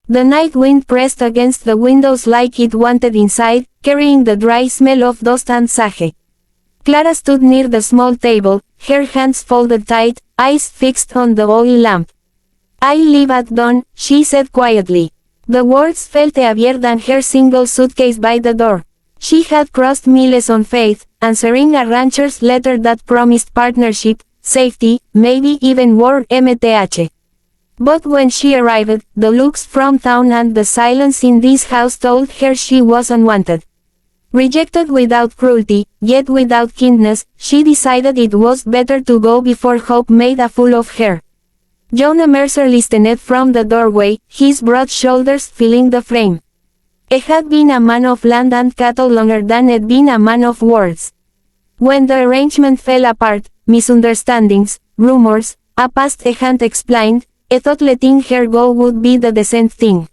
The night wind pressed against the windows like it wanted inside, carrying the dry smell of dust and sage. Clara stood near the small table, her hands folded tight, eyes fixed on the oil lamp. "I leave at dawn," she said quietly. The words felt heavier than her single suitcase by the door. She had crossed miles on faith, answering a rancher's letter that promised partnership, safety, maybe even war MTH. But when she arrived, the looks from town and the silence in this house told her she was unwanted. Rejected without cruelty, yet without kindness, she decided it was better to go before hope made a fool of her. Jonah Mercer listened from the doorway, his broad shoulders filling the frame. He had been a man of land and cattle longer than he'd been a man of words. When the arrangement fell apart, misunderstandings, rumors, a past he hadn't explained, he thought letting her go would be the decent thing.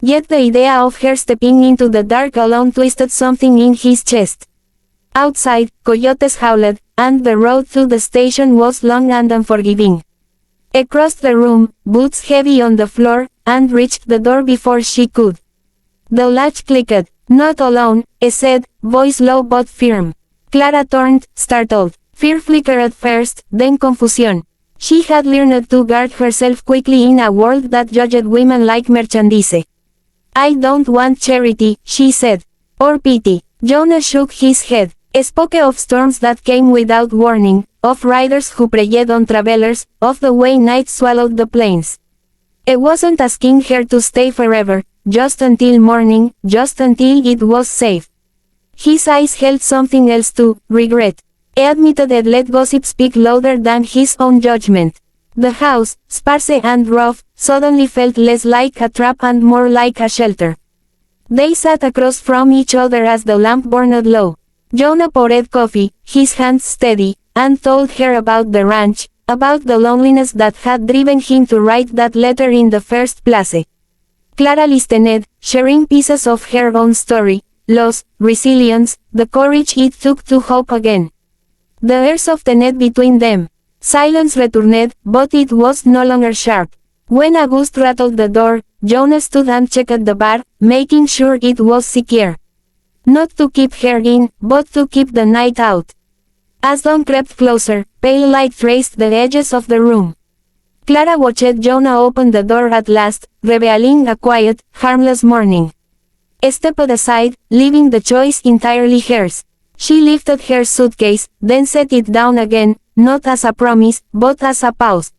Yet the idea of her stepping into the dark alone twisted something in his chest. Outside, coyotes howled, and the road to the station was long and unforgiving. He crossed the room, boots heavy on the floor, and reached the door before she could. The latch clicked. "Not alone," he said, voice low but firm. Clara turned, startled. Fear flickered at first, then confusion. She had learned to guard herself quickly in a world that judged women like merchandise. "I don't want charity," she said. "Or pity." Jonah shook his head. He spoke of storms that came without warning, of riders who preyed on travelers, of the way night swallowed the plains. He wasn't asking her to stay forever, just until morning, just until it was safe. His eyes held something else too, regret. He admitted he'd let gossip speak louder than his own judgment. The house, sparse and rough, suddenly felt less like a trap and more like a shelter. They sat across from each other as the lamp burned low. Jonah poured coffee, his hands steady, and told her about the ranch, about the loneliness that had driven him to write that letter in the first place. Clara listened, sharing pieces of her own story, loss, resilience, the courage it took to hope again. The air softened between them. Silence returned, but it was no longer sharp. When a gust rattled the door, Jonah stood and checked the bar, making sure it was secure. Not to keep her in, but to keep the night out. As dawn crept closer, pale light traced the edges of the room. Clara watched Jonah open the door at last, revealing a quiet, harmless morning. He stepped aside, leaving the choice entirely hers. She lifted her suitcase, then set it down again, not as a promise, but as a pause.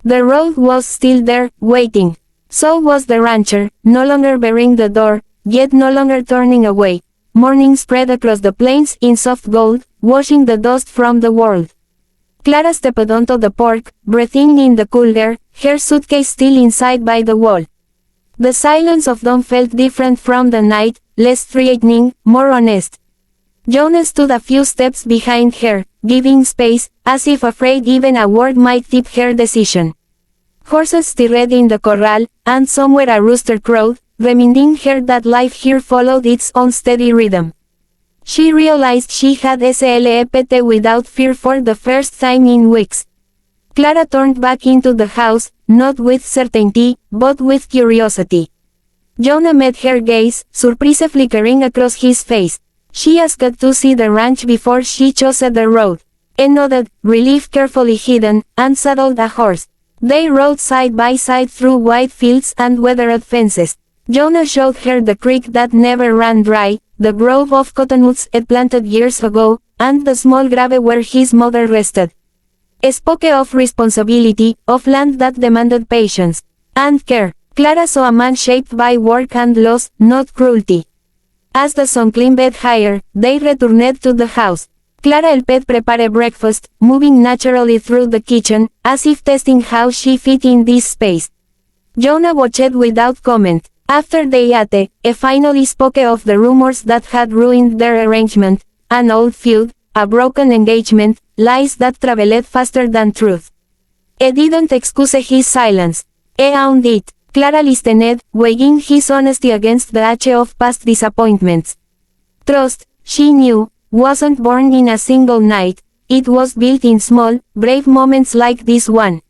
The road was still there, waiting. So was the rancher, no longer bearing the door, yet no longer turning away. Morning spread across the plains in soft gold, washing the dust from the world. Clara stepped onto the porch, breathing in the cool air, her suitcase still inside by the wall. The silence of dawn felt different from the night, less threatening, more honest. Jonah stood a few steps behind her, giving space, as if afraid even a word might tip her decision. Horses stirred in the corral, and somewhere a rooster crowed, reminding her that life here followed its own steady rhythm. She realized she had slept without fear for the first time in weeks. Clara turned back into the house, not with certainty, but with curiosity. Jonah met her gaze, surprise flickering across his face. She asked to see the ranch before she chose the road. He nodded, relief carefully hidden, and saddled a horse. They rode side by side through wide fields and weathered fences. Jonah showed her the creek that never ran dry, the grove of cottonwoods he'd planted years ago, and the small grave where his mother rested. He spoke of responsibility, of land that demanded patience and care. Clara saw a man shaped by work and loss, not cruelty. As the sun climbed higher, they returned to the house. Clara helped prepare breakfast, moving naturally through the kitchen, as if testing how she fit in this space. Jonah watched without comment. After they ate, he finally spoke of the rumors that had ruined their arrangement, an old feud, a broken engagement, lies that traveled faster than truth. He didn't excuse his silence. He owned it. Clara listened, weighing his honesty against the ache of past disappointments. Trust, she knew, wasn't born in a single night, it was built in small, brave moments like this one.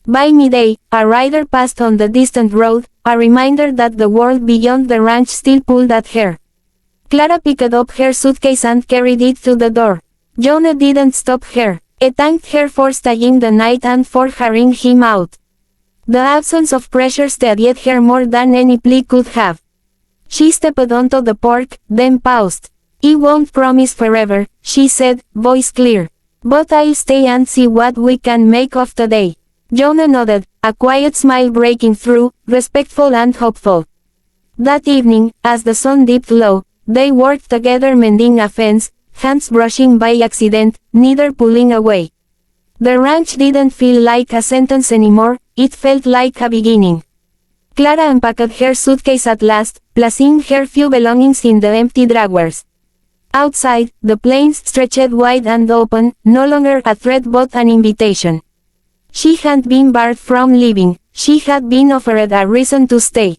By midday, a rider passed on the distant road, a reminder that the world beyond the ranch still pulled at her. Clara picked up her suitcase and carried it to the door. Jonah didn't stop her. He thanked her for staying the night and for hurrying him out. The absence of pressure steadied her more than any plea could have. She stepped onto the porch, then paused. "I won't promise forever," she said, voice clear. "But I'll stay and see what we can make of today." Jonah nodded, a quiet smile breaking through, respectful and hopeful. That evening, as the sun dipped low, they worked together mending a fence, hands brushing by accident, neither pulling away. The ranch didn't feel like a sentence anymore, it felt like a beginning. Clara unpacked her suitcase at last, placing her few belongings in the empty drawers. Outside, the plains stretched wide and open, no longer a threat but an invitation. She hadn't been barred from leaving, she had been offered a reason to stay.